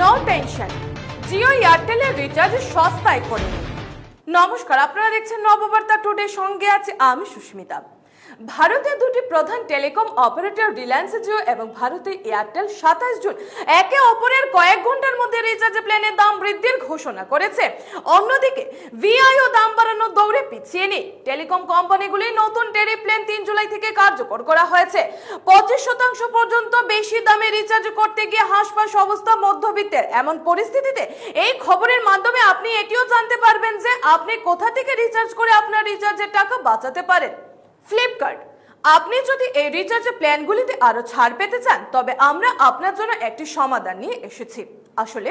No tension, Jio এয়ারটেলের recharge সস্তায় করে নিন। নমস্কার, আপনারা দেখছেন নববার্তা টুডে, সঙ্গে আছে আমি সুস্মিতা। ভারতের দুটি প্রধান টেলিকম অপারেটর রিলায়েন্স জিও এবং ভারতের এয়ারটেল 27 জুন একে অপরের কয়েক ঘন্টার মধ্যে রিচার্জ প্ল্যানের দাম বৃদ্ধির ঘোষণা করেছে। অন্যদিকে ভিআইও দাম বাড়ানোর দৌড়ে পিছিয়ে নেই। টেলিকম কোম্পানিগুলি নতুন টেরিফ প্ল্যান 3 জুলাই থেকে কার্যকর করা হয়েছে। 25% পর্যন্ত বেশি দামে রিচার্জ করতে গিয়ে হাঁসফাঁস অবস্থা মধ্যবিত্তের। এমন পরিস্থিতিতে এই খবরের মাধ্যমে আপনি এটিও জানতে পারবেন যে আপনি কোথা থেকে রিচার্জ করে আপনার রিচার্জের টাকা বাঁচাতে পারেন। ফ্লিপকার্ট, আপনি যদি এই রিচার্জ প্ল্যানগুলিতে আরো ছাড় পেতে চান তবে আমরা আপনার জন্য একটি সমাধান নিয়ে এসেছি। আসলে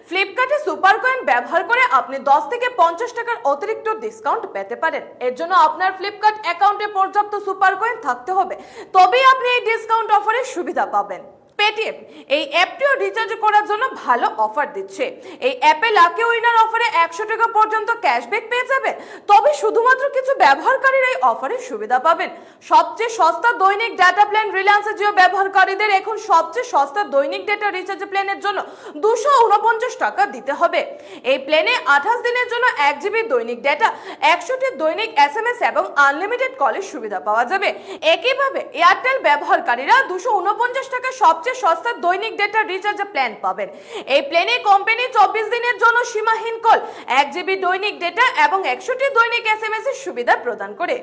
ফ্লিপকার্টে সুপার কয়েন ব্যবহার করে আপনি 10 থেকে 50 টাকার অতিরিক্ত ডিসকাউন্ট পেতে পারেন। এর জন্য আপনার ফ্লিপকার্ট অ্যাকাউন্টে পর্যাপ্ত সুপার কয়েন থাকতে হবে, তবেই আপনি এই ডিসকাউন্ট অফারের সুবিধা পাবেন। পেটিএম এই অ্যাপটিও রিচার্জ করার জন্য ভালো অফার দিচ্ছে। এই অ্যাপে লাকি উইনার অফারে 100 টাকা পর্যন্ত ক্যাশব্যাক পেয়ে যাবেন, তবে শুধুমাত্র কিছু ব্যবহারকারীরা এই অফারের সুবিধা পাবেন। সবচেয়ে সস্তা দৈনিক ডাটা প্ল্যান রিলায়েন্স জিও ব্যবহারকারীদের এখন সবচেয়ে সস্তা দৈনিক ডেটা রিচার্জ প্ল্যানের জন্য 249 টাকা দিতে হবে। এই প্ল্যানে 28 দিনের জন্য 1 জিবি দৈনিক ডেটা, 100টি দৈনিক SMS এবং আনলিমিটেড কলের সুবিধা পাওয়া যাবে। একইভাবে এয়ারটেল ব্যবহারকারীরা 249 টাকা সবচেয়ে সস্তা দৈনিক ডেটা রিচার্জ প্ল্যান পাবেন। এই প্ল্যানে কোম্পানি 24 দিনের জন্য সীমাহীন কল, 1 জিবি দৈনিক ডেটা এবং 100টি দৈনিক SMS এর সুবিধা প্রদান করে।